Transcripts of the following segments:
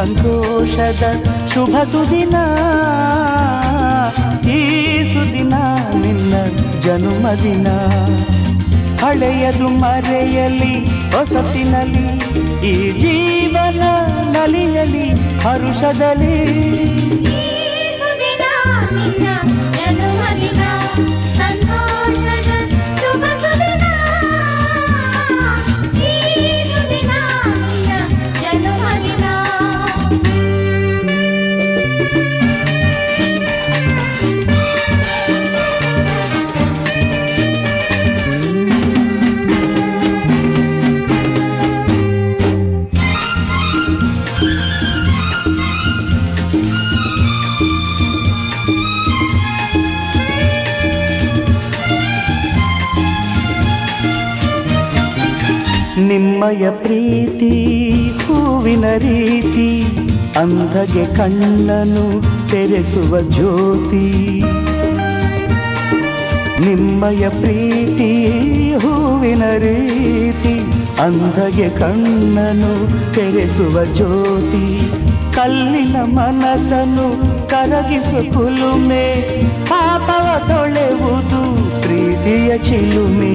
ಸಂತೋಷದ ಶುಭ ಸುದಿನ, ಈ ಸುದಿನ ನಿನ್ನ ಜನುಮದಿನ. ಹಳೆಯದು ಮರೆಯಲಿ ಹೊಸತಿನಲ್ಲಿ, ಈ ಜೀವನ ನಲಿಯಲಿ ಹರುಷದಲ್ಲಿ. ನಿಮ್ಮಯ ಪ್ರೀತಿ ಹೂವಿನ ರೀತಿ, ಅಂಧಗೆ ಕಣ್ಣನು ತೆರೆಸುವ ಜ್ಯೋತಿ. ನಿಮ್ಮಯ ಪ್ರೀತಿ ಹೂವಿನ ರೀತಿ, ಅಂಧಗೆ ಕಣ್ಣನು ತೆರೆಸುವ ಜ್ಯೋತಿ. ಕಲ್ಲಿನ ಮನಸ್ಸನ್ನು ಕರಗಿಸು ಕುಲುಮೆ, ಪಾಪವ ತೊಳೆವುದು ಪ್ರೀತಿಯ ಚಿಲುಮೆ.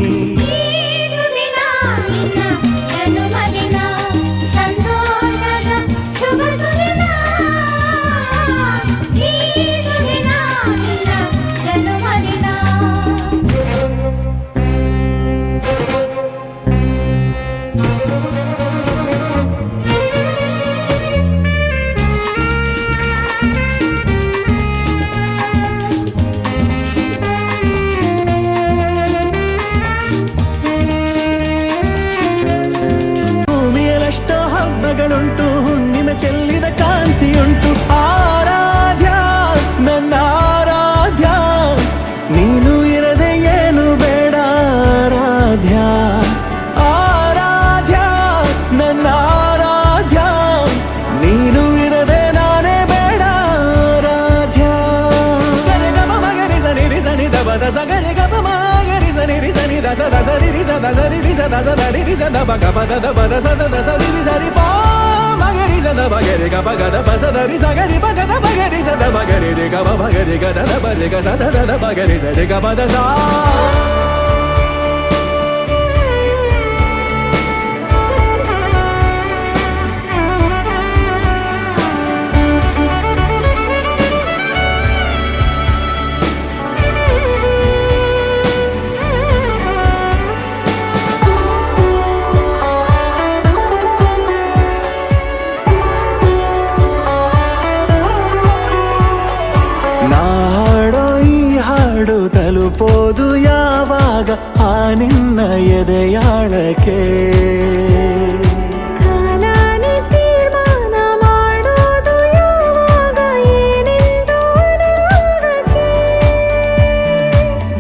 ಹಬ್ಬಗಳುಂಟು, ಹುಣ್ಣಿಮೆ ಚೆಲ್ಲಿದ ಕಾಂತಿಯುಂಟು. ಆರಾಧ್ಯ ನನ್ನ ಆರಾಧ್ಯ, ನೀನು ಇರದೆ ಏನು ಬೇಡ ಆರಾಧ್ಯ. ಆರಾಧ್ಯ ನನ್ನ ಆರಾಧ್ಯ, ನೀನು ಇರದೆ ನಾನೇ ಬೇಡ ಆರಾಧ್ಯ. ಗರಿ ಗಮ ಮಗರಿ ಸನಿ ರಿ ಸನಿ ದಬ ದಸ ಗರಿ ಗಮ ಮಗರಿ ಸನಿ ರಿ ಸನಿ ದಸ ದಸ ರಿ ರಿ ಸ ದಸ ರಿ ರಿ ಸ ದಸ ದ ರಿ ರಿ ಸ ದ ಬ ಗ ಪ ದ ದ ಬ ದ ಸ ಸ ದ ಸ ರಿ ರಿ ಸ ರಿ ಪ ಮಗರಿ ಸ ದ ಬ ಗ ರಿ ಗ ಪ ಗ ದ ಪ ಸ ದ ರಿ ಸ ಗ ರಿ ಪ ಗ ದ ಬ ಗ ರಿ ಸ ದ ಬ ಗ ರಿ ರಿ ಗ ಪ ಮ ಗ ರಿ ಗ ದ ದ ಬ ರಿ ಗ ಸ ದ ದ ದ ಬ ಗ ರಿ ಸ ರಿ ಗ ಪ ದ ಸ. ತಲುಪೋದು ಯಾವಾಗ ಆ ನಿನ್ನ ಎದೆಯಾಳಕ್ಕೆ, ಕಾಲಾನಿ ತೀರ್ಮಾನ ಮಾಡೋದು ಯಾವಾಗ ಏನೆಂದು ಅನುರಾಗಕ್ಕೆ.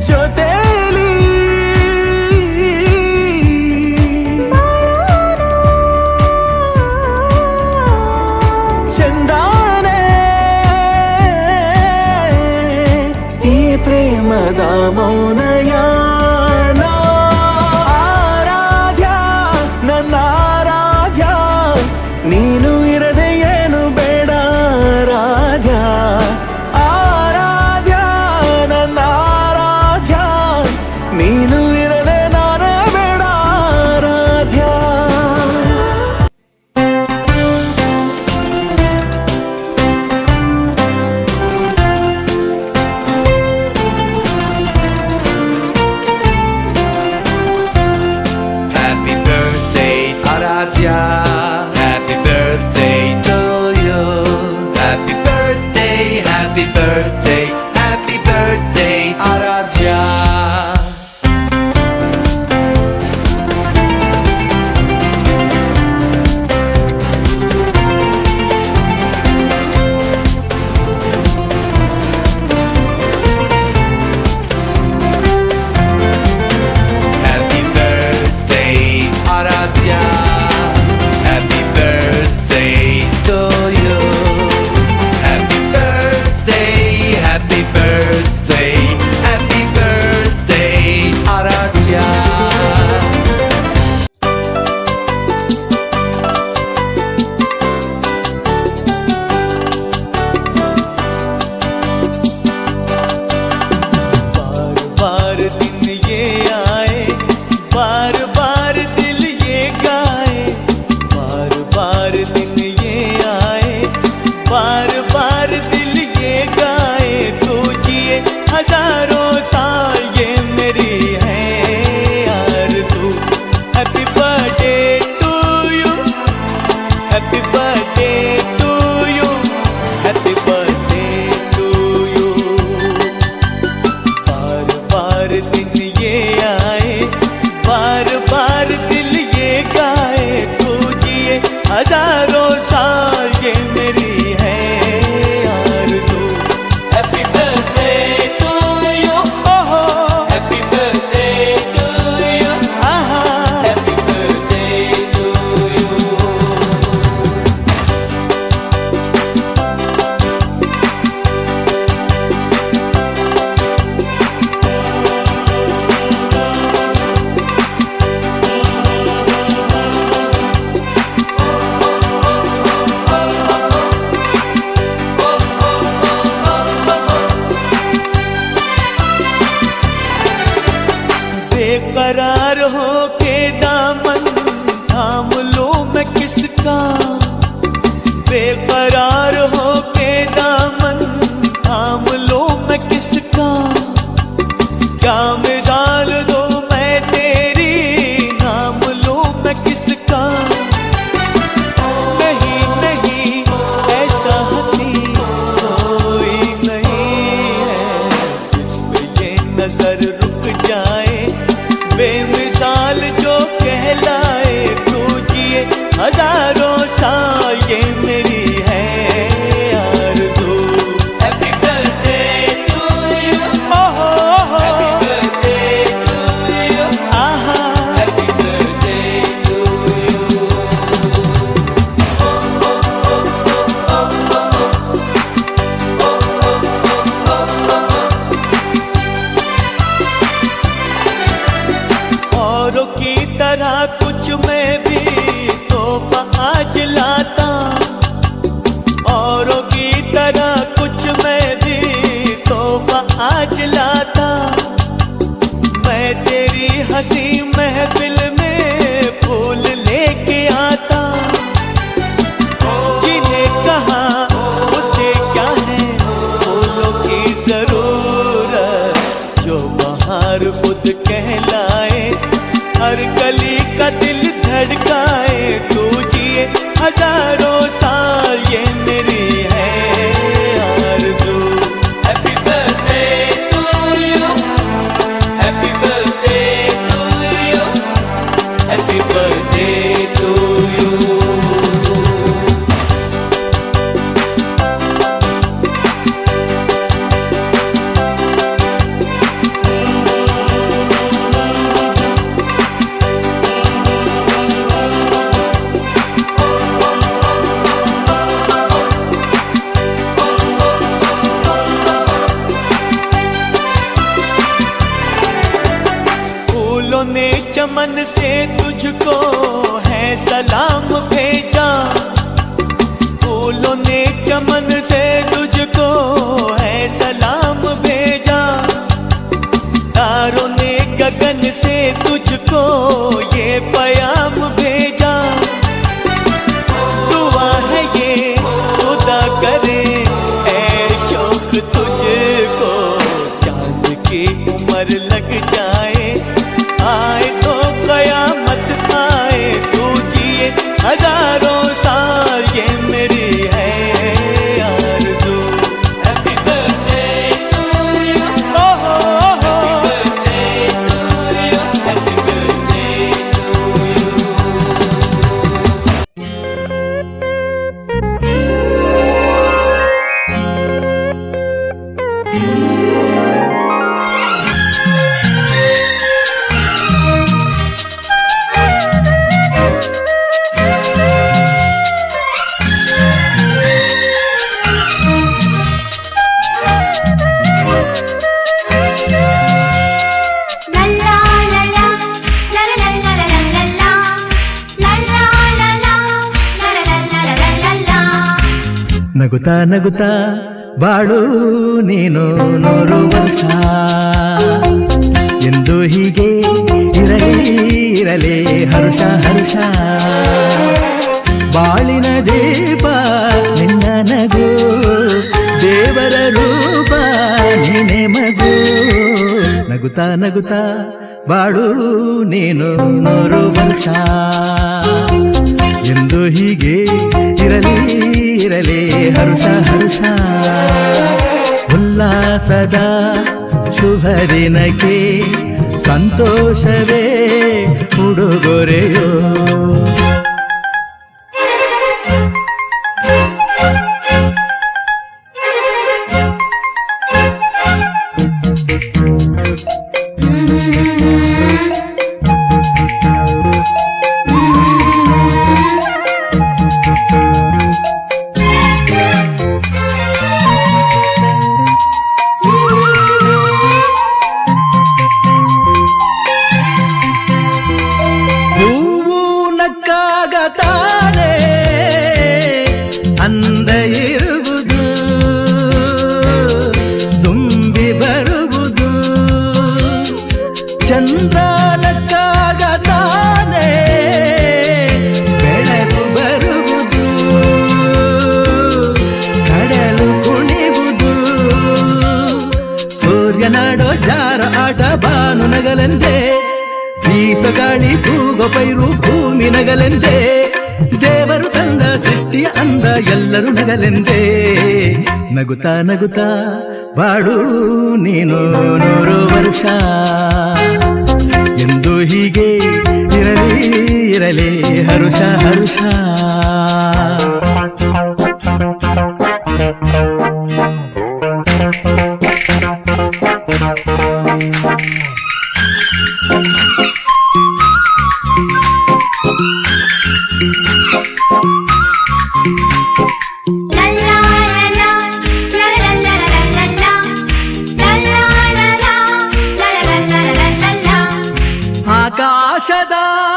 ಜೊತೆಲಿ ಚಂದಾನೆ ಈ ಪ್ರೇಮದ ಮೌನಯಾನ. ಆರಾಧ್ಯ ನನ್ನ ಆರಾಧ್ಯ, ನೀನು ಇರದೆ ಏನು ಬೇಡ ಆರಾಧ್ಯ. ಆರಾಧ್ಯ ನನ್ನ ಆರಾಧ್ಯ, ನೀನು ಇರದೆ ನಾನೇ ಬೇಡ ಆರಾಧ್ಯ. तरह कुछ मैं भी तोहफा आज लाता। मैं तेरी हंसी महफिल में फूल लेके आता। जिन्हें कहा उसे क्या है फूलों की जरूरत, जो बहार खुद कहलाए, हर कली का दिल धड़काए। तू जिए हजारों साल ये मेरी है आरज़ू। Happy birthday to you, happy birthday to you, happy birthday to you. फूलों ने चमन से तुझको है सलाम भेजा। फूलों ने चमन से तुझको है सलाम भेजा। तारों ने गगन से तुझको ये प्याम भेजा। दुआ है ये खुदा करे ऐ शौक तुझको, चांद की उम्र लग जाए, आए तो कयामत आए। तू जिए हजारों साल ये मेरी है आरज़ू। हैप्पी बर्थडे टू यू, ओहो happy birthday to you, happy birthday to you. ನಗುತ್ತಾ ನಗುತ್ತಾ ಬಾಳು ನೀನು 100 ವರ್ಷ, ಎಂದು ಹೀಗೆ ಇರಲಿ ಇರಲಿ ಹರುಷ ಹರುಷ. ಬಾಳಿನ ದೀಪ ನಿನ್ನ ನಗು, ದೇವರ ರೂಪ ನೀನೆ ಮಗು. ನಗುತ್ತಾ ನಗುತ್ತಾ ಬಾಳು ನೀನು 100 ವರ್ಷ, ಎಂದು ಹೀಗೆ ಇರಲಿ ಇರಲಿ ಹರುಷ ಹರುಷ. ಉಲ್ಲಾಸದ ಶುಭ ದಿನಕ್ಕೆ ಸಂತೋಷವೇ ಉಡುಗೊರೆಯೋ. ಅಂದ ಇರುವುದು ತುಂಬಿ ಬರುವುದು, ಚಂದ್ರನಕ್ಕಾಗ ತಾನೇ ಬೆಳಕು ಬರುವುದು, ಕಡಲು ಕುಣಿವುದು. ಸೂರ್ಯನಾಡೋ ಜಾರ ಆಟ ಬಾನು ನಗಲೆಂದೇ, ಬೀಸೋ ಗಾಳಿ ತೂಗೋ ಪೈರು ಭೂಮಿ ನಗಲೆಂದೇ. ದೇವರು ತಂದ ಸೃಷ್ಟಿಯ ಅಂದ ಎಲ್ಲರೂ ನಗಲೆಂದೇ. ನಗುತ್ತಾ ನಗುತ್ತಾ ಬಾಳು ನೀನು 100 ವರ್ಷ, ಎಂದು ಹೀಗೆ ಇರಲಿ ಇರಲಿ ಹರುಷ ಹರುಷ.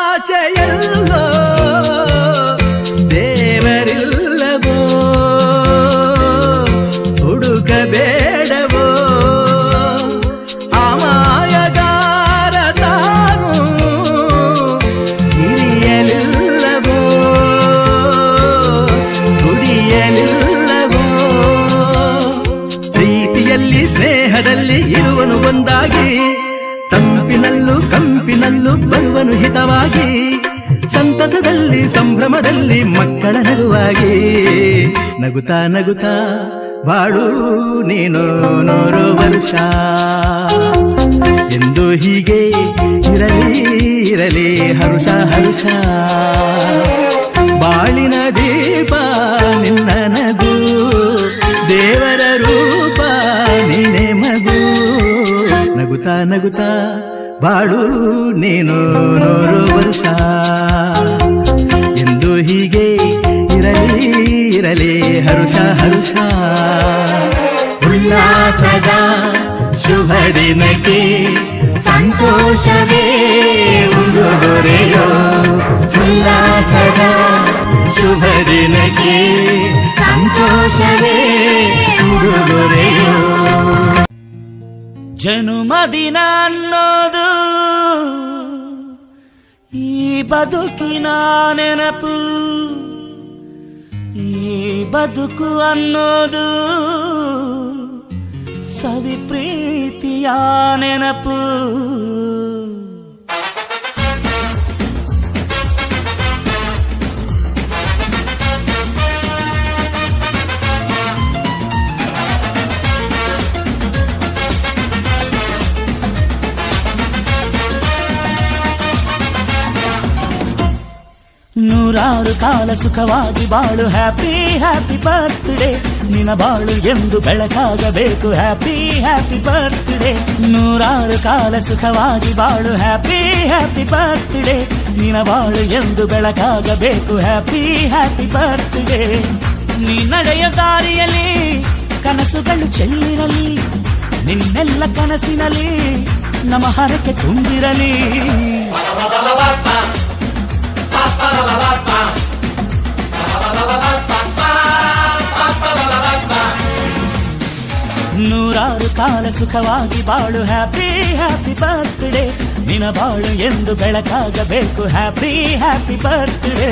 ಆಕಾಶದಾಚೆಯಲ್ಲೋ ಒಂದಾಗಿ ತಂಪಿನಲ್ಲೂ ಕಂಪಿನಲ್ಲೂ ಬರುವನು ಹಿತವಾಗಿ ಸಂತಸದಲ್ಲಿ ಸಂಭ್ರಮದಲ್ಲಿ ಮಕ್ಕಳ ನಗುವಾಗಿ ನಗುತ್ತಾ ನಗುತ್ತಾ ಬಾಳು ನೀನು 100 ವರ್ಷ ಎಂದು ಹೀಗೆ ಇರಲಿ ಇರಲಿ ಹರುಷ ಹರುಷ ಬಾಳಿನ ದೀಪ ನಿನ್ನ ನಗು ದೇವರ ರೂಪ ನೀನೆ ಮಗು ನಗುತ್ತಾ ನಗುತ್ತಾ ಬಾಳು ನೀನು 100 ವರ್ಷ ಎಂದು ಹೀಗೆ ಇರಲಿ ಇರಲಿ ಹರುಷ ಹರುಷ ಉಲ್ಲಾಸದ ಶುಭ ದಿನಕ್ಕೆ ಸಂತೋಷವೇ ಉಡುಗೊರೆಯೋ ಉಲ್ಲಾಸದ ಶುಭ ದಿನಕ್ಕೆ ಸಂತೋಷವೇ ಉಡುಗೊರೆಯೋ ಜನುಮದಿನ ಅನ್ನೋದು ಈ ಬದುಕಿನ ನೆನಪು ಈ ಬದುಕು ಅನ್ನೋದು ಸವಿ ಪ್ರೀತಿಯ ನೆನಪು ನೂರಾರು ಕಾಲ ಸುಖವಾಗಿ ಬಾಳು ಹ್ಯಾಪಿ ಹ್ಯಾಪಿ ಬರ್ತ್ಡೇ ನಿನ ಬಾಳು ಎಂದು ಬೆಳಕಾಗಬೇಕು ಹ್ಯಾಪಿ ಹ್ಯಾಪಿ ಬರ್ತ್ಡೇ ನೂರಾರು ಕಾಲ ಸುಖವಾಗಿ ಬಾಳು ಹ್ಯಾಪಿ ಹ್ಯಾಪಿ ಬರ್ತ್ಡೇ ನಿನ ಬಾಳು ಎಂದು ಬೆಳಕಾಗಬೇಕು ಹ್ಯಾಪಿ ಹ್ಯಾಪಿ ಬರ್ತ್ಡೇ ನೀ ನಡೆಯ ದಾರಿಯಲ್ಲಿ ಕನಸುಗಳು ಚೆಲ್ಲಿರಲಿ ನಿನ್ನೆಲ್ಲ ಕನಸಿನಲ್ಲಿ ನಮ್ಮ ಹರಕೆ ತುಂಬಿರಲಿ ನೂರಾರು ಕಾಲ ಸುಖವಾಗಿ ಬಾಳು ಹ್ಯಾಪಿ ಹ್ಯಾಪಿ ಬರ್ತ್ಡೇ ನಿನ ಬಾಳು ಎಂದು ಬೆಳಕಾಗಬೇಕು ಹ್ಯಾಪಿ ಹ್ಯಾಪಿ ಬರ್ತ್ಡೇ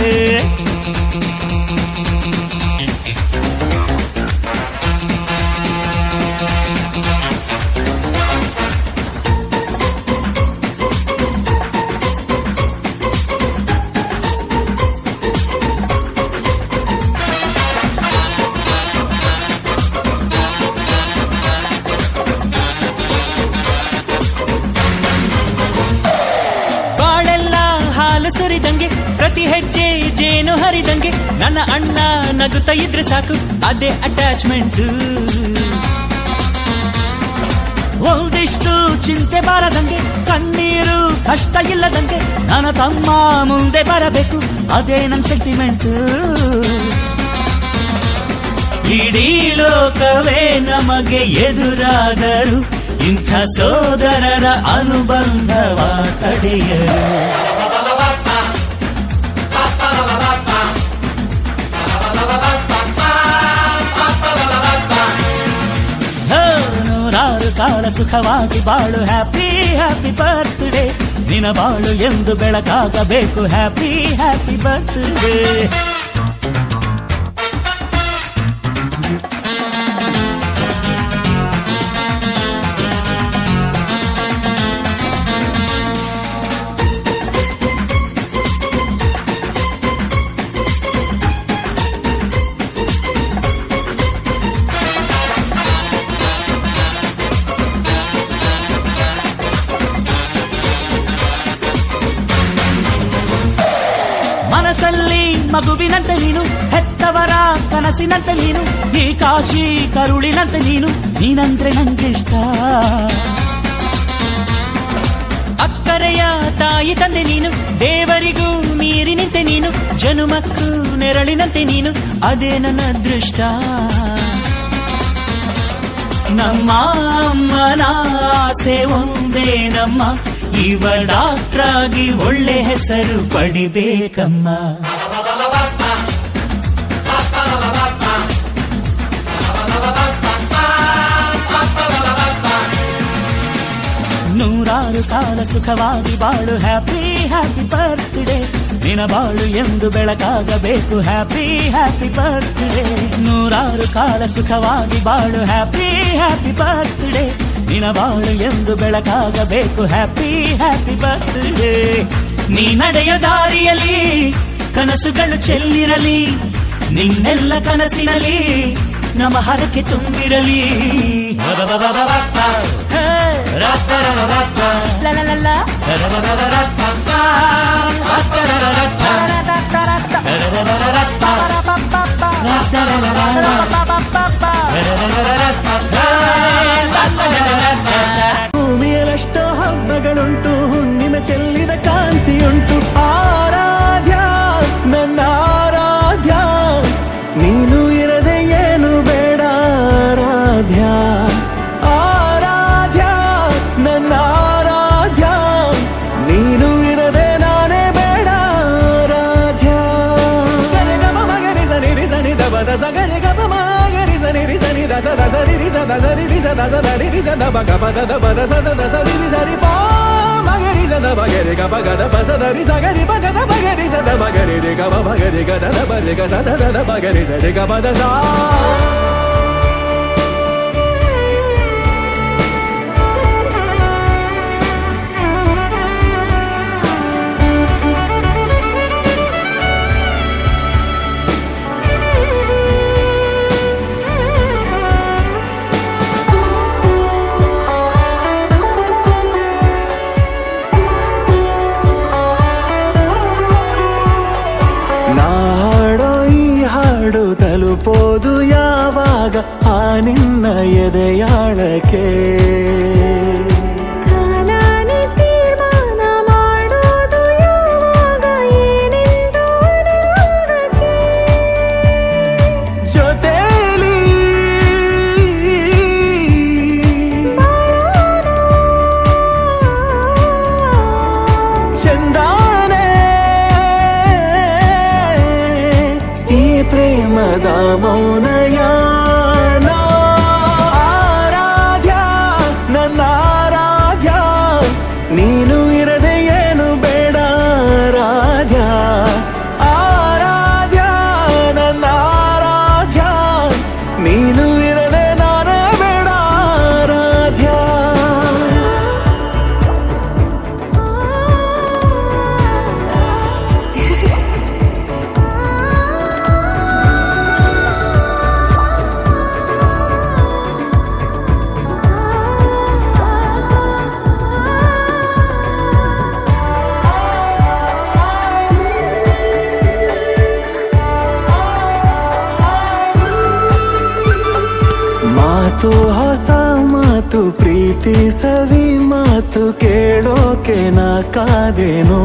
ಸುರಿದಂಗೆ ಪ್ರತಿ ಹೆಜ್ಜೆ ಜೇನು ಹರಿದಂಗೆ ನನ್ನ ಅಣ್ಣ ನಗುತ್ತಾ ಇದ್ರೆ ಸಾಕು ಅದೇ ಅಟ್ಯಾಚ್ಮೆಂಟ್ ಒಂದಿಷ್ಟು ಚಿಂತೆ ಬಾರದಂಗೆ ಕಣ್ಣೀರು ಕಷ್ಟ ಇಲ್ಲದಂಗೆ ನನ್ನ ತಮ್ಮ ಮುಂದೆ ಬರಬೇಕು ಅದೇ ನನ್ನ ಸೆಂಟಿಮೆಂಟ್ ಇಡೀ ಲೋಕವೇ ನಮಗೆ ಎದುರಾದರು ಇಂಥ ಸೋದರರ ಅನುಬಂಧವ ತಡೆಯರು ನೂರಾರು ಕಾಲ ಸುಖವಾಗಿ ಬಾಳು ಹ್ಯಾಪಿ ಹ್ಯಾಪಿ ಬರ್ತ್ಡೇ ನಿನ ಬಾಳು ಎಂದು ಬೆಳಕಾಗಬೇಕು ಹ್ಯಾಪಿ ಹ್ಯಾಪಿ ಬರ್ತ್ಡೇ ಮನಸ್ಸಲ್ಲಿ ಮಗುವಿನಂತೆ ನೀನು ಹೆತ್ತವರ ಕನಸಿನಂತೆ ನೀನು ಈ ಕಾಶಿ ಕರುಳಿನಂತೆ ನೀನಂದ್ರೆ ನಂಗಿಷ್ಟ ಅಕ್ಕರೆಯ ತಾಯಿ ತಂದೆ ನೀನು ದೇವರಿಗೂ ಮೀರಿ ನಿಂತೆ ನೀನು ಜನುಮಕ್ಕೂ ನೆರಳಿನಂತೆ ನೀನು ಅದೇ ನನ್ನ ಅದೃಷ್ಟ ನಮ್ಮ ಅಮ್ಮನ ಆಸೆ ಒಂದೇ ನಮ್ಮ ಇವ ಡಾಕ್ಟ್ರಾಗಿ ಒಳ್ಳೆ ಹೆಸರು ಪಡಿಬೇಕಮ್ಮ ನೂರಾರು ಕಾಲ ಸುಖವಾಗಿ ಬಾಳು ಹ್ಯಾಪಿ ಹ್ಯಾಪಿ ಬರ್ತ್ಡೇ ನಿನ ಬಾಳು ಎಂದು ಬೆಳಕಾಗಬೇಕು ಹ್ಯಾಪಿ ಹ್ಯಾಪಿ ಬರ್ತ್ಡೇ ನೂರಾರು ಕಾಲ ಸುಖವಾಗಿ ಬಾಳು ಹ್ಯಾಪಿ ಹ್ಯಾಪಿ ಬರ್ತ್ಡೇ ನಿನ ಬಾಳು ಎಂದು ಬೆಳಕಾಗಬೇಕು. Happy happy birthday. ನೀ ನಡೆಯ ದಾರಿಯಲ್ಲಿ ಕನಸುಗಳು ಚೆಲ್ಲಿರಲಿ, ನಿನ್ನೆಲ್ಲ ಕನಸಿನಲ್ಲಿ ನಮ್ಮ ಹರಕೆ ತುಂಬಿರಲಿ. ಭೂಮಿಯಲ್ಲಷ್ಟೋ ಹಬ್ಬಗಳುಂಟು, ಹುಣ್ಣಿಮೆ ಚೆಲ್ಲಿದ ಕಾಂತಿಯುಂಟು. ಆರಾಧ್ಯ ನನ್ನ ಆರಾಧ್ಯ, ನೀನು ಇರದೆ ಏನು ಬೇಡ ಆರಾಧ್ಯ. ಆರಾಧ್ಯ ನನ್ನ ಆರಾಧ್ಯ, ನೀನು ಇರದೆ ನಾನೇ ಬೇಡ ಆರಾಧ್ಯ. ಗರಿ ಗಮ ಮಗರಿ ಸನಿ ರಿ ಸನಿ ದಬ ದಸ ಗರಿ ಗಮ ಮಗರಿ ಸನಿ ರಿ ಸನಿ ದಸ ದಸ ರಿ ರಿ ಸ ದಸ ರಿ ರಿ ಸ ದಸ ದ ರಿ ರಿ ಸ ದ ಬ ಗ ಬ ದ ದ ಬ ದ ಸ ಸ ದ ಸ ರಿ ರಿ ಸ ರಿ ಪ ಮಗರಿ ಸ ದ ಬ ಗ ರಿ ಗ ಬ ಗ ದ ಬ ಸ ದ ರಿ ಸ ಗ ರಿ ಬ ಗ ದ ಬ ಗ ರಿ ಸ ದ ಬ ಗ ರಿ ರಿ ಗ ಬ ಬ ಗ ರಿ ಗ ದ ದ ಬ ರಿ ಗ ಸ ದ ದ ದ ಬ ಗ ರಿ ಸ ರಿ ಗ ಬ ದ ಸ. ನಾಡೋ ಈ ಹಾಡು ತಲುಪೋದು ಯಾವಾಗ ಆ ನಿನ್ನ ಎದೆಯಾಳಕ್ಕೆ. ಕಾಲಾನೆ ತೀರ್ಮಾನ ಮಾಡೋದು ಯಾವಾಗ ಏನೆಂದು ಅನುರಾಗಕ್ಕೆ. ಜೊತೆಲಿ ಚಂದಾನೆ ಈ ಪ್ರೇಮದ ಮೌನಯಾನ. ಆರಾಧ್ಯ ನನ್ನ ಆರಾಧ್ಯ, ನೀನು ಇರದೆ ಏನು ಬೇಡ ಆರಾಧ್ಯ. ಆರಾಧ್ಯ ನನ್ನ ಆರಾಧ್ಯ, ನೀನು ಇರದೆ ನಾನೇ ಬೇಡ ಆರಾಧ್ಯ. ಮಾತು ಹೊಸ ಮಾತು, ಪ್ರೀತಿ ಸವಿ ಮಾತು ಕೇಳೋಕೆ ನಾ ಕಾದೇನೋ.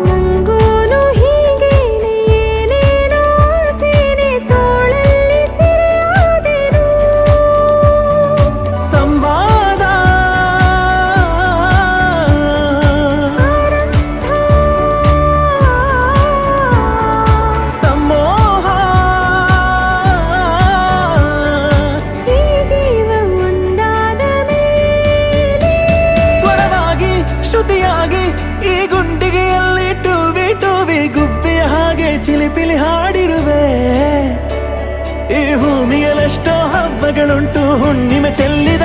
ನಂಗೂನು ಹೀಗೇನೆ ಏನೇನೋ ಆಸೆನೆ, ತೋಳಲ್ಲಿ ಸಿರೆಯಾದೆನು. ಸಂವಾದ ಸಮೋಹ, ಈ ಜೀವ ಒಂದಾದ ಮೇಲೆ ಸ್ವರವಾಗಿ ಶ್ರುತಿಯಾಗಿ ಈ ಗುಂಡಿಗೆಯಲ್ಲಿ ಟೂವಿ ಟೂವಿ ಗುಬ್ಬಿಯ ಹಾಗೆ ಚಿಲಿಪಿಲಿ ಹಾಡಿರುವೆ. ಈ ಭೂಮಿಯಲ್ಲಷ್ಟೋ ಹಬ್ಬಗಳುಂಟು, ಹುಣ್ಣಿಮೆ ಚೆಲ್ಲಿ